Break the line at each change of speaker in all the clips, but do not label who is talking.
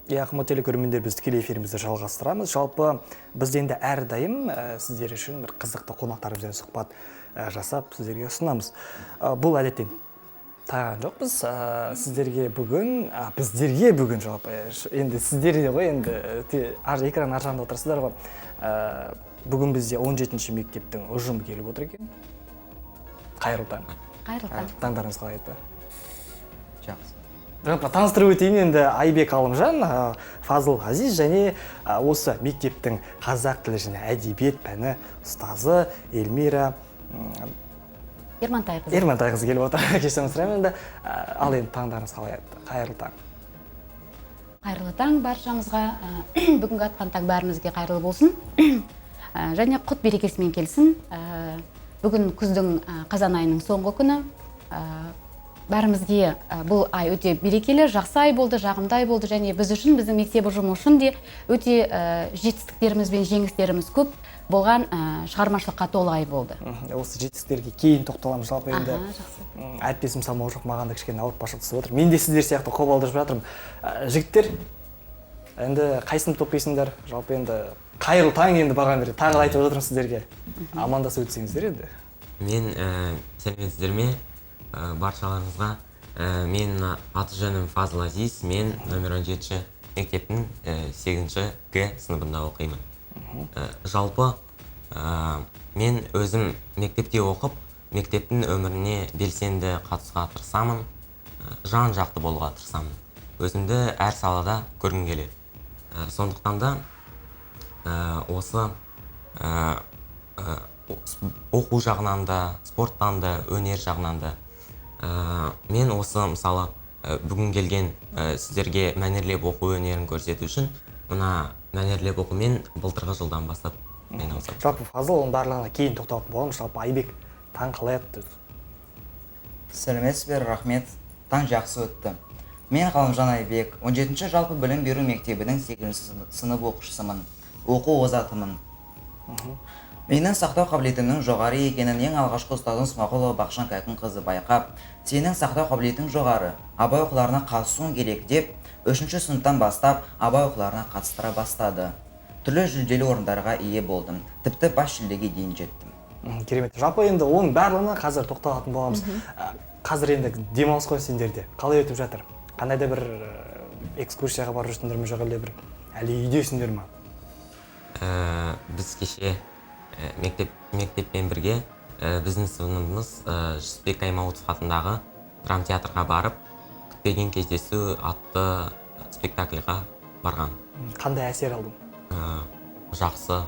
Қымбатты телекөрермендер, біз тікелей эфирімізді жалғастырамыз. Жалпы бізде енді әрдайым сіздер үшін бір қызықты қонақтарымызбен сұхбат жасап сіздерге ұсынамыз. Бұл әдеттен тайған жоқпыз. Біздерге бүгін жалпы енді сіздерде ғой, енді экран ар жағында отырсыздар ғой. Бүгін бізде 17-ші мектептің ұжымы келіп отыр екен. Қайырлы таң.
Қайырлы таң.
Таңдарыңыз қалай еді?
Жақсы.
Жалпы таныстырып өтейін, енді Айбек Алымжан, Фазыл Ғазиз және осы мектептің қазақ тілі және әдебиет пәні ұстазы Эльмира Ермантайқызы келіп отыр. Кешірім сұраймын енді. Ал енді таңдарыңыз қалай еді? Қайырлы таң.
Қайырлы таң баршамызға. Бүгінгі атқан таң бәрімізге қайырлы болсын. Және құт берекесімен келсін. Бүгін күздің қазан айының соңғы күні. Бәрімізге бұл ай өте берекелі, жақсы ай болды, жағымды ай болды, және біз үшін, біздің мектеп ұжымы үшін де өте жетістіктеріміз бен жеңістеріміз көп болған шығармашылыққа толы ай болды.
Осы жетістіктерге кейін тоқталамыз. Жалпы енді әріптесім Самал жоқ, маған да кішкене ауыртпашылық түсіп отыр. Мен де сіздер сияқты қобалжып жатырмын. Жігіттер, енді қай сыныпта оқисыңдар? Жалпы енді қайырлы таң, енді баған береді. Тағы айтып жатырмын сіздерге. Амандасып өтсеңіздер енді.
Мен сәлеметсіздер ме? Баршаларыңызға. Мен аты жөнім Фазыл Ғазиз, мен номер 17-ші мектептің 8-ші Г сыныбында оқимын. Жалпы мен өзім мектепте оқып, мектептің өміріне белсенді қатысуға тырысамын, жан жақты болуға тырысамын. Өзімді әр салада көргім келеді. Сондықтан да осы оқу жағынан да, спорттан да, өнер жағынан да мен осы мысалы бүгін келген сіздерге мәнерлеп оқу өнерін көрсету үшін мына мәнерлеп оқумен былтырғы жылдан бастап айналысамын.
Жалпы Фазыл, оның барлығына кейін тоқталатын боламыз. Жалпы Айбек, таң қалай өтті?
Сәлеметсіздер, рахмет. Таң жақсы өтті. Мен Ғалымжан Айбек, 17-ші жалпы білім беру мектебінің 8-ші сынып оқушысымын, оқу озатымын. Менің сақтау қабілетімнің жоғары екенін ең алғашқы ұстазым Смағұлова Бақшан Кәкімқызы байқап, сенің сақтау қабілетің жоғары, абай оқуларына қатысуың керек деп, 3-ші сыныптан бастап абай оқуларына қатыстыра бастады. Түрлі жүлделі орындарға ие болдым, тіпті бас жүлдеге дейін жеттім.
Керемет. Жалпы енді оның барлығына қазір тоқталатын боламыз. Қазір енді демалыс қой сендерде. Қалай өтіп жатыр? Қандай да бір экскурсияға барып жүрсіңдер ме, жоқ әлде бір әлі үйдесіңдер ме?
Біз кеше мектеппен бірге біздің сыныбымыз Жүсіпбек Аймауытов атындағы драма театрға барып, күтпеген кездесу атты спектакльға барған.
Қандай әсер алдың?
Жақсы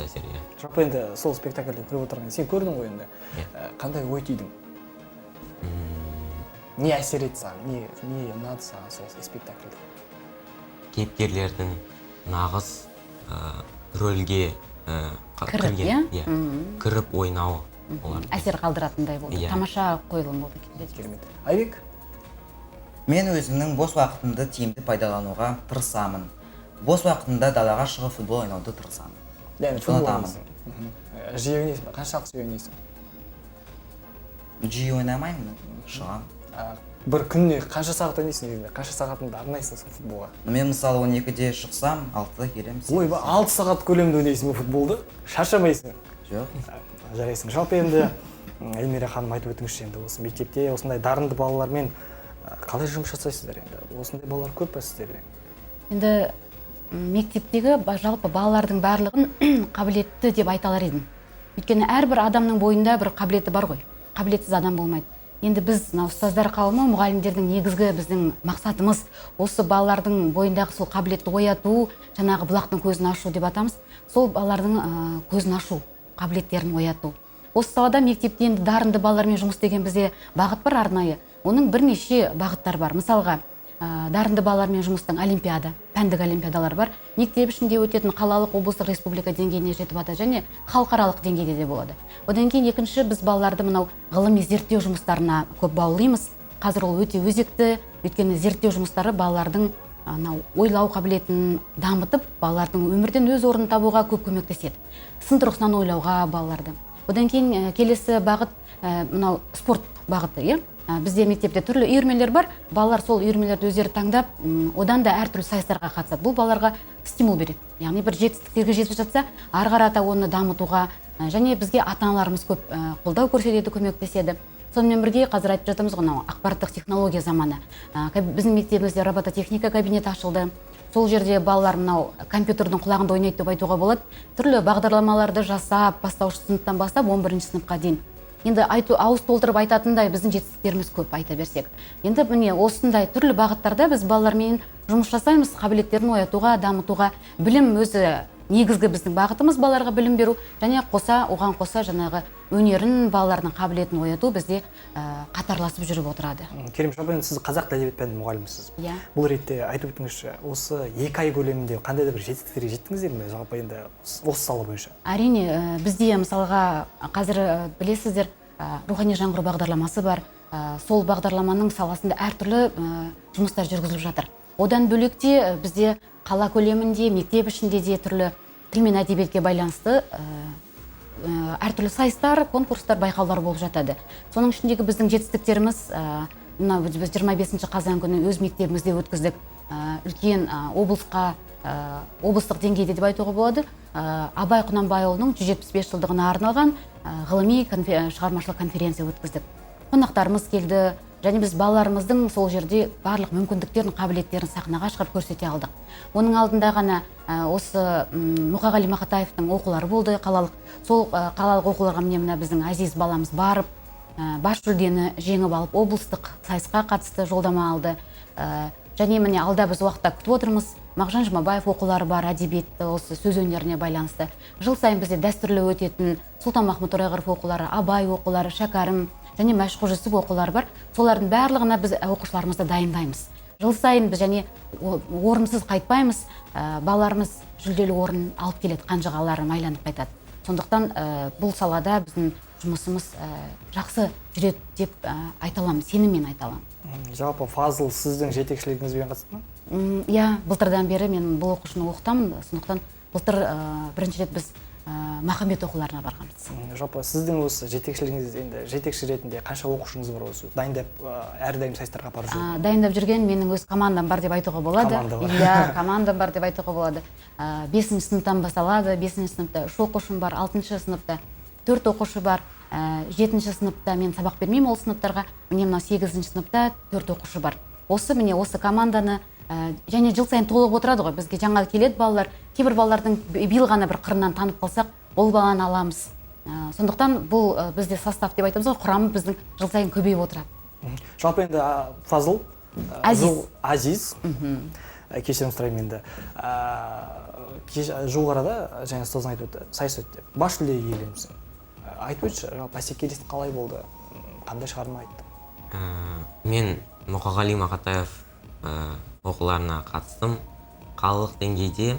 әсер.
Жалпы енді сол спектакльде көріп отырған, сен көрдің ғой енді. Қандай ой түйдің? Не әсер етті саған? Не ұнады саған сол спектакльде?
Кейіпкерлердің нағыз рөлге кіріп ойнауы олар.
Әсер қалдыратындай болды. Тамаша қойылым болды.
Керемет. Айбек?
Мен өзімнің бос уақытымды тиімді пайдалануға тырысамын. Бос уақытымда далаға шығып футбол ойнауды тырысамын.
Футбол ойнайсың. Жиі ойнайсың ба? Қаншалықты жиі ойнайсың?
Жиі ойнамаймын, шығам.
Бір күніне қанша сағат ойнайсың дегенде? Қанша сағатыңды арнайсың футболға?
Мен мысалы 12-де шықсам, 6-да келем.
Ойба, 6 сағат көлемде ойнайсың ба футболды? Шаршамайсың?
Жоқ.
Жарайсың. Жалпы енді Эльмира ханым айтып өтіңізші, енді осы мектепте осындай дарынды балалармен қалай жұмыс жасайсыздар енді? Осындай балалар көп па сіздерде?
Енді мектептегі жалпы балалардың барлығын қабілетті деп айта алар едім. Өйткені әрбір адамның бойында бір қабілеті бар ғой. Қабілетсіз адам болмайды. Енді біз ұстаздар қауымы, мұғалімдердің негізгі біздің мақсатымыз осы балалардың бойындағы сол қабілетті ояту, жаңағы бұлақтың көзін ашу деп атамыз. Сол балалардың көзін ашу, қабілеттерін ояту. Осы салада мектепте енді дарынды балалармен жұмыс деген бізде бағыт бар арнайы. Оның бірнеше бағыттар бар. Мысалға, дарынды балалармен жұмыстың олимпиада, пәндік олимпиадалар бар. Мектеп ішінде өтетін қалалық, облыстық, республика деңгейіне жетіп ата және халықаралық деңгейде де болады. Одан кейін екінші біз балаларды мынау ғылыми зерттеу жұмыстарына көп баулимыз. Қазір ол өте өзекті, өйткені зерттеу жұмыстары балалардың ойлау қабілетін дамытып, балалардың өмірден өз орнын табуға көп көмектеседі. Сын тұрғысынан ойлауға балаларды. Одан кейін келесі бағыт мынау спорт бағыты, иә. Бізде мектепте түрлі үйірмелер бар, балалар сол үйірмелерді өздері таңдап, одан да әртүрлі сайыстарға қатысады. Бұл балаларға стимул береді. Яғни бір жетістіктерге жетіп жатса, ары қарата оны дамытуға, және бізге ата-аналарымыз көп қолдау көрсетеді, көмектеседі. Сонымен бірге қазір айтып жатырмыз ғой, ақпараттық технология заманы. Біздің мектебімізде робототехника кабинеті ашылды. Сол жерде балалар мынау компьютердің құлағында ойнайды деп айтуға болады. Түрлі бағдарламаларды жасап, бастауыш сыныптан бастап 11-ші сыныпқа дейін. Енді ауыз толтырып айтатындай біздің жетістіктеріміз көп, айта берсек. Енді міне осындай түрлі бағыттарда біз балалармен жұмыс жасаймыз, қабілеттерін оятуға, дамытуға. Білім өзі негізгі біздің бағытымыз, балаларға білім беру, және оған қоса жаңағы өнерін, балалардың қабілетін ояту бізде қатарласып жүріп отырады.
Керемеш апай, сіз қазақ тілі әдебиет пәнінің мұғалімісіз.
Иә.
Бұл ретте айтып өтіңізші, осы 2 ай көлемінде қандай да бір жетістіктерге жеттіңіздер ме? Жалпы енді осы сала бойынша.
Әрине, бізде мысалға қазір білесіздер, рухани жаңғыру бағдарламасы бар. Сол бағдарламаның саласында әртүрлі жұмыстар жүргізіліп жатыр. Одан бөлекте бізде қала көлемінде, мектеп ішінде де түрлі тіл мен әдебиетке байланысты әртүрлі сайыстар, конкурстар, байқаулар болып жатады. Соның ішіндегі біздің жетістіктеріміз, біз 25 қазан күні өз мектебімізде өткіздік. Үлкен облыстық деңгейде деп айтуға болады. Абай Құнанбайұлының 175 жылдығына арналған ғылыми шығармашылық конференция өткіздік. Қонақтарымыз келді, және біз балаларымыздың сол жерде барлық мүмкіндіктерін, қабілеттерін сахнаға шығарып көрсете алдық. Оның алдында ғана осы Мұқағали Мақатаевтың оқулары болды қалалық. Сол қалалық оқуларға мына біздің Азиз баламыз барып, бас жүлдені жеңіп алып, облыстық сайысқа қатысты жолдама алды. Және міне алда біз уақытта күтіп отырмыз. Мағжан Жұмабаев оқулары бар, әдебиетті, осы сөз өнеріне байланысты. Жыл сайын бізде дәстүрлі өтетін Сұлтанмахмұт Торайғыров оқулары, Абай оқулары, Шәкәрім және Мәшһүр Жүсіп оқулары бар. Солардың барлығына біз оқушыларымызды дайындаймыз. Жыл сайын біз және орынсыз қайтпаймыз. Балаларымыз жүлделі орын алып келеді, қанжығалары майланып қайтады. Сондықтан бұл салада біздің жұмысымыз жақсы жүреді деп айта аламын, сеніммен айта аламын.
Жалпы Фазыл сіздің жетекшілігіңізбен қатысты ма?
Иә, былтырдан бері мен бұл оқушыны оқытамын. Сондықтан былтыр бірінші рет біз Махамбет оқуларына барғанбыз.
Жалпы сіздің осы жетекшілігіңіз, енді жетекші ретінде қанша оқушыңыз бар осы? Дайындап әрдайым сайыстарға апарып жүрген?
Дайындап жүрген менің өз командам бар деп айтуға болады.
Команда бар.
Иә, командам бар деп айтуға болады. 5-ші сыныптан басталады. 5-ші сыныпта 3 оқушым бар, 6-ші сыныпта 4 оқушы бар. 7-ші сыныпта мен сабақ бермеймін ол сыныптарға. Міне мынау 8-ші сыныпта 4 оқушы бар. Міне осы команданы және жыл сайын толығып отырады ғой. Бізге жаңа келеді балалар. Кейбір балалардың биыл ғана бір қырынан танып қалсақ, ол баланы аламыз. Сондықтан бұл бізде состав деп айтамыз ғой, құрамы біздің жыл сайын көбейіп отырады.
Жалпы енді Фазыл, Азиз, кешірім сұраймын енді. Жуық арада, және ұстазың айтып өтті, сайыс өтті. Бас жүлде иеленіпсің. Айтып өтші, бәсекелестік қалай болды? Қандай шығарма айтты?
Мен Мұқағали Мақатаев оқуларына қатыстым. Қалалық деңгейде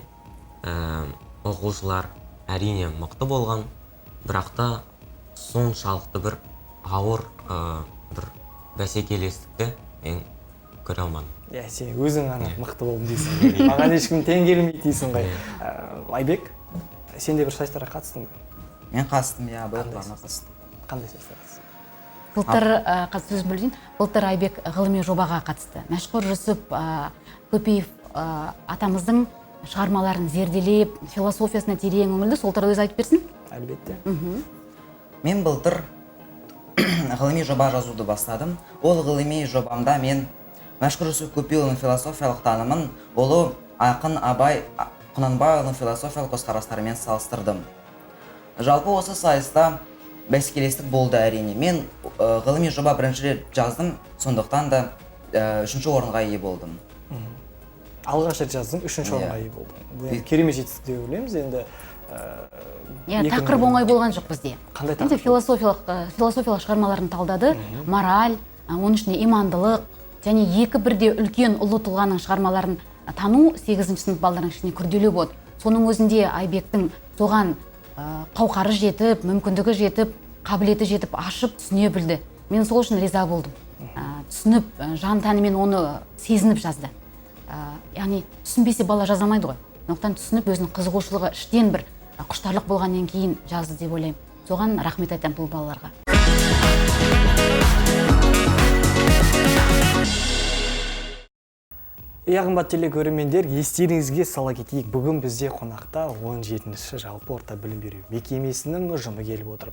оқушылар әрине мықты болған, бірақ та соншалықты бір ауыр бір бәсекелестікті мен көре алмадым.
Сен өзің ғана мықты болдың дейсің. Маған ешкім тең келмейді дейсің ғой. Айбек, сен де бір сайыстарға қатыстың ба?
Мен қатыстым, иә, байқауларына қатыстым.
Қандай сайыстарға қатыстың?
Былтыр Айбек ғылыми жобаға қатысты. Мәшһүр Жүсіп Көпеев атамыздың шығармаларын зерделеп, философиясына терең үңілді. Сол туралы өзі айтып берсін?
Әлбетте.
Мен былтыр ғылыми жоба жазуды бастадым. Ол ғылыми жобамда мен Мәшһүр Жүсіп Көпеевтің философиялық танымын ұлы ақын Абай Құнанбайұлының философиялық көзқарастарымен салыстырдым. Жалпы осы сайыста бәсекелестік болды әрине. Мен ғылыми жоба бірінші рет жаздым, сондықтан да 3-ші орынға ие болдым.
Алғаш рет жаздың, 3-ші орынға ие болдың. Бұл керемет жетістік деп ойлаймыз енді.
Тақырып оңай болған жоқ бізде.
Қандай
тақырып? Философиялық шығармаларын талдады, мораль, оның ішінде имандылық, және екі бірде үлкен ұлы тұлғаның шығармаларын тану 8-ші сынып балаларының ішіне күрделі болды. Соның өзінде Айбектің соған қауқары жетіп, мүмкіндігі жетіп, қабілеті жетіп, ашып, түсіне білді. Мен сол үшін риза болдым. Түсініп, жан тәнімен оны сезініп жазды. Яғни түсінбесе бала жазамайды ғой. Сондықтан түсініп, өзінің қызығушылығы іштен бір құштарлық болғаннан кейін жазды деп ойлаймын. Соған рахмет айтамын бұл балаларға.
Қымбатты телекөрермендер, естеріңізге сала кетейік, бүгін бізде қонақта 17-ші жалпы орта білім беру мекемесінің ұжымы келіп отыр.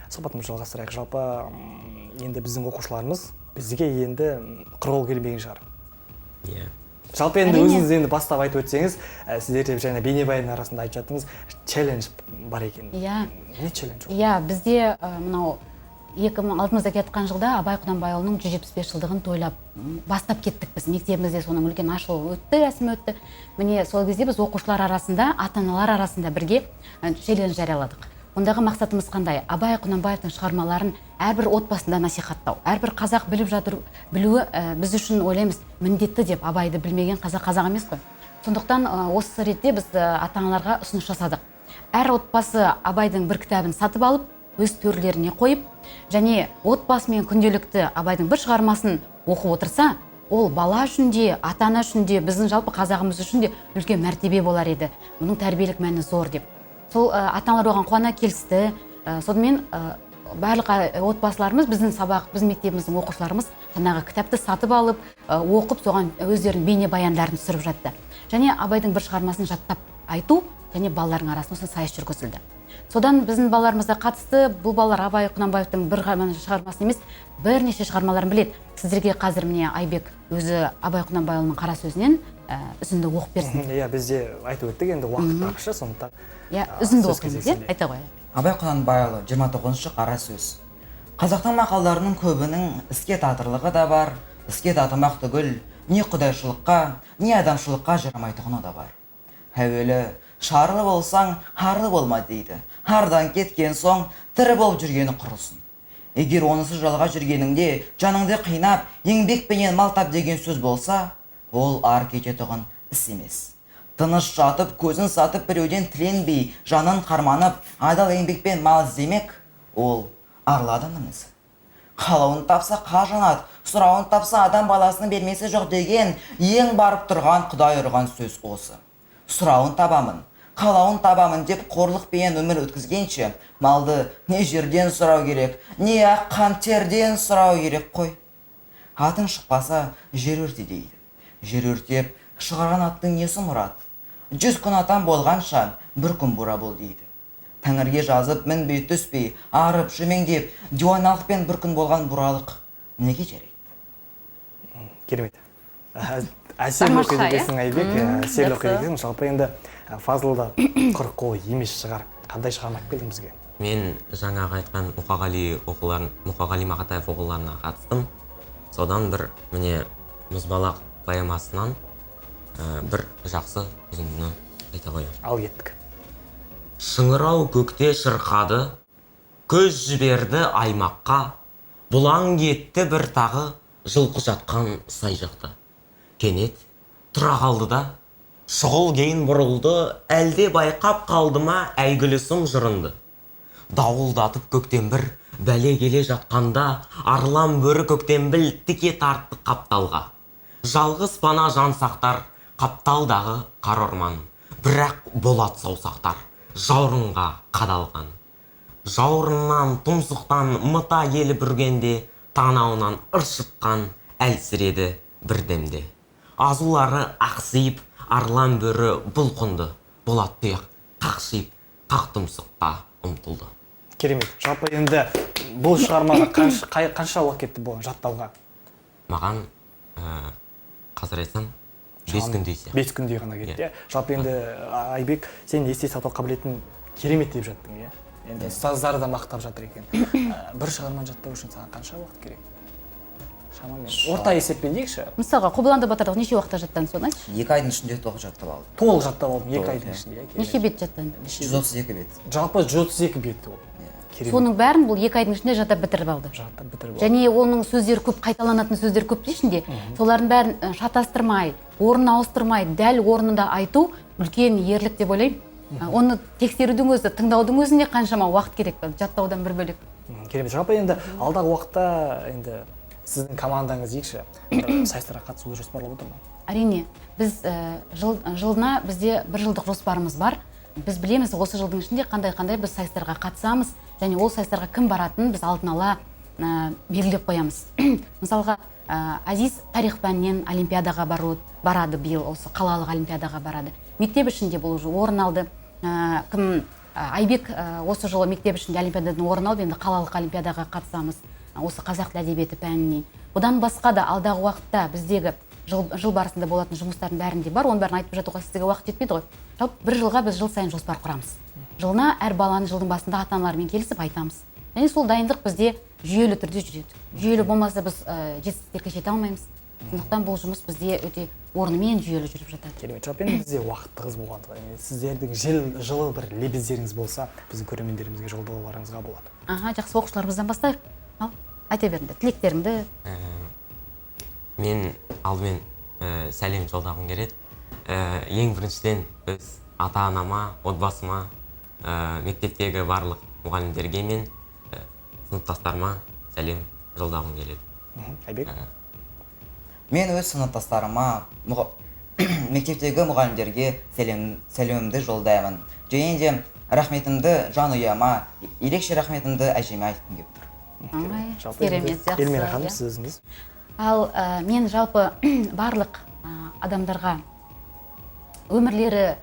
Сұхбатымызды жалғастырайық. Жалпы енді біздің оқушыларымыз бізге енді құр келмеген шығар.
Иә.
Жалпы енді өзіңіз енді бастап айтып өтсеңіз, сіздер деп және бейнебаян арасында айтып жаттыңыз, челлендж бар екен.
Иә.
Не челлендж?
Иә, бізде мынау 2006 келатқан жылда Абай Құнанбайұлының 175 жылдығын тойлап бастап кеттік біз. Мектебімізде соның үлкен ашылу өтті, рәсім өтті. Міне сол кезде біз оқушылар арасында, ата-аналар арасында бірге челлендж жарияладық. Ондағы мақсатымыз қандай? Абай Құнанбаевтың шығармаларын әрбір отбасында насихаттау. Әрбір қазақ білуі біз үшін ойлаймыз міндетті деп. Абайды білмеген қазақ емес қой. Сондықтан осы ретте біз ата-аналарға ұсыныс жасадық. Әр отбасы Абайдың бір кітабын сатып алып, өз төрлеріне қойып, және отбасымен күнделікті Абайдың бір шығармасын оқып отырса, ол бала үшін де, ата-ана үшін де, біздің жалпы қазағымыз үшін де үлкен мәртебе болар еді. Мұның тәрбиелік мәні зор деп. Сол ата-аналар оған қуана келісті. Сонымен барлық отбасыларымыз, біздің мектебіміздің оқушыларымыз жаңағы кітапты сатып алып, оқып, соған өздерінің бейнебаяндарын түсіріп жатты. Және Абайдың бір шығармасын жаттап айту, және балалардың арасында сайыс жүргізілді. Содан біздің балаларымызға қатысты, бұл балалар Абай Құнанбаевтың бір шығармасын емес, бірнеше шығармаларын біледі. Сіздерге қазір міне Айбек өзі Абай Құнанбайұлының қара сөзінен үзінді оқып берсін.
Иә, бізде айтып өттік, енді уақыт тапшы, сондықтан.
Иә, үзінді оқыңыз, айта қояйық.
Абай Құнанбайұлы 29-шы қара сөз. Қазақтың мақалдарының көбінің іске татырлығы да бар, іске татымақ түгіл, не құдайшылыққа, не адамшылыққа жарамайтұғыны да бар. Әуелі шарлы болсаң, харлы болма дейді. Хардан кеткен соң, тірі болып жүргені құрысын. Егер онысы жалға жүргеніңде, жаныңды қинап, еңбекпенен мал тап деген сөз болса, ол ар кететұғын іс емес. Тыныш жатып, көзін сатып, біреуден тіленбей, жанын қарманып, адал еңбекпен мал іздемек, ол арладының ісі. Қалауын тапса қажанат, сұрауын тапса адам баласының бермесі жоқ деген ең барып тұрған Құдай ұрған сөз осы. Сұрауын табамын, қалауын табамын деп қорлықпен өмір өткізгенше, малды не жерден сұрау керек, не ақ қан терден сұрау керек қой. Атың шықпаса жер өрте дейді. Жер өртеп шығарған аттың несі мұрат? 100 күн атан болғанша бір күн бура бол дейді. Тәңірге жазып мінбей түспей, арып шөмеңдеп, диуаналықпен бір күн болған буралық неге жарайды?
Керемет. Әсел оқиды екенсің, Айбек, әсел оқиды екенсің. Жалпы енді Фазылда құр қол емес шығар. Қандай шығарма алып келдің бізге?
Мен жаңағы айтқан Мұқағали Мақатаев оқуларына қатыстым. Содан бір міне мұзбалақ поэмасынан бір жақсы үзіндіні айта қоямын.
Ал кеттік.
Шыңырау көкте шырқады, көз жіберді аймаққа, бұлаң кетті бір тағы, жылқы жатқан сай жақта. Кенет тұра қалды да, шұғыл кейін бұрылды, әлде байқап қалды ма әйгілі сұм жырынды. Дауылдатып көктен бір бәле келе жатқанда, арлан бөрі көктен біл тіке тартты қапталға. Жалғыз пана жан сақтар, қапталдағы қар орман, бірақ болат саусақтар, жаурынға қадалған. Жаурыннан, тұмсықтан мыта елі бүргенде, танауынан ыршытқан әлсіреді бір демде. Азулары ақсиып, арлан бөрі бұлқынды, болат тұяқ қақшиып, қақ тұмсыққа ұмтылды.
Керемет. Жалпы енді бұл шығармаға қанша уақыт кетті бұл жаттауға?
Маған қазір айтсам 5 күндей сияқты.
5 күндей ғана кетті. Жалпы енді Айбек, сен есте сақтау қабілетін керемет деп жаттың, иә? Енді ұстаздары да мақтап жатыр екен. Бір шығарманы жаттау үшін саған қанша уақыт керек? Шамамен. Орта есеппен дейікші.
Мысалға, Қобыланды батырдың неше уақытта жаттыңыз, соны айтшы?
2 айдың ішінде толық жаттап алдым.
Толық жаттап алдым 2 айдың ішінде.
Неше бет жаттың?
132 бет.
Жалпы 132 бет ол.
Соның бәрін бұл 2 айдың ішінде жаттап бітіріп алды. Және оның сөздері көп, қайталанатын сөздер көп дейшінде, солардың бәрін шатастырмай, орнын ауыстырмай, дәл орнында айту үлкен ерлік деп ойлаймын. Оны тексерудің өзі, тыңдаудың өзіне қаншама уақыт керек, жаттаудан бір бөлек.
Керемет. Жалпы енді алдағы уақытта енді сіздің командаңыз дейікші, сайыстарға қатысуды жоспарлап отыр ма?
Әрине, біз жылына бізде 1 жылдық жоспарымыз бар. Біз білеміз осы жылдың ішінде қандай біз сайыстарға қатысамыз, және ол сайыстарға кім баратынын біз алдын ала белгілеп қоямыз. Мысалға, Азиз тарих пәнінен олимпиадаға барады биыл, осы қалалық олимпиадаға барады. Мектеп ішінде бұл уже орын алды. Айбек осы жылы мектеп ішінде олимпиададан орын алып, енді қалалық олимпиадаға қатысамыз осы қазақ тілі әдебиеті пәнінен. Одан басқа да алдағы уақытта біздегі жыл барысында болатын жұмыстардың бәрінде бар, оның бәрін айтып жатуға сізге уақыт жетпейді ғой. Жалпы бір жылға біз жыл сайын жоспар құрамыз. Жылына әр баланы жылдың басында ата-аналармен келісіп айтамыз. Және сол дайындық бізде жүйелі түрде жүреді. Жүйелі болмаса біз жетістіктерге жете алмаймыз. Сондықтан бұл жұмыс бізде өте орнымен жүйелі жүріп жатады.
Керемет. Жалпы енді бізде уақыт тығыз болғандықтан сіздердің жылы бір лебіздеріңіз болса, біздің көрермендерімізге жолдауларыңызға болады.
Жақсы, оқушыларымыздан бастайық. Ал, айта беріңдер, тілектеріңді.
Мен алдымен сәлем жолдағым келеді. Ең біріншіден өз ата-анама, отбасыма, мектептегі барлық мұғалімдерге мен сыныптастарыма сәлем жолдағым келеді.
Айбек?
Мен өз сыныптастарыма, мектептегі мұғалімдерге сәлемімді жолдаймын. Және де рахметімді жанұяма, ерекше рахметімді әжеме айтқым келіп тұр.
Керемет, жақсы.
Эльмира ханым, сіз өзіңіз?
Ал мен жалпы барлық адамдарға өмірлері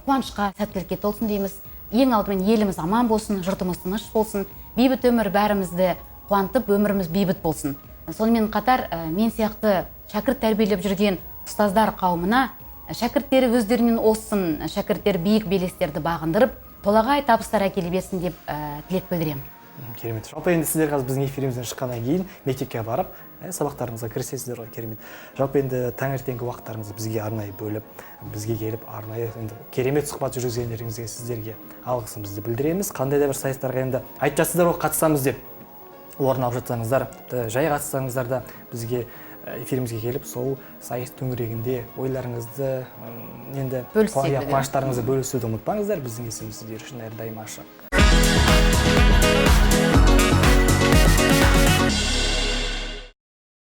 қуанышқа, сәттілікке толсын дейміз. Ең алдымен еліміз аман болсын, жұртымыз тыныш болсын, бейбіт өмір бәрімізді қуантып, өміріміз бейбіт болсын. Сонымен қатар мен сияқты шәкірт тәрбиелеп жүрген ұстаздар қауымына шәкірттері өздерінен оссын, шәкірттер биік белестерді бағындырып, толағай табыстар әкеле берсін деп тілек білдіремін.
Керемет. Жалпы енді сіздер қазір біздің эфирімізден шыққаннан кейін мектепке барып, сабақтарыңызға кірісесіздер ғой, керемет. Жалпы енді таңертеңгі уақыттарыңызды бізге арнайы бөліп, бізге келіп арнайы енді керемет сұхбат жүргізгендеріңізге сіздерге алғысымызды білдіреміз. Қандай да бір сайыстарға енді айтып жатсыздар ғой, қатысамыз деп орын алып жатсаңыздар, жай қатыссаңыздар да бізге эфирімізге келіп, сол сайыс төңірегінде ойларыңызды енді қуаныштарыңызды бөлісуді ұмытпаңыздар. Біздің есігіміз сіздер үшін әрдайым ашық.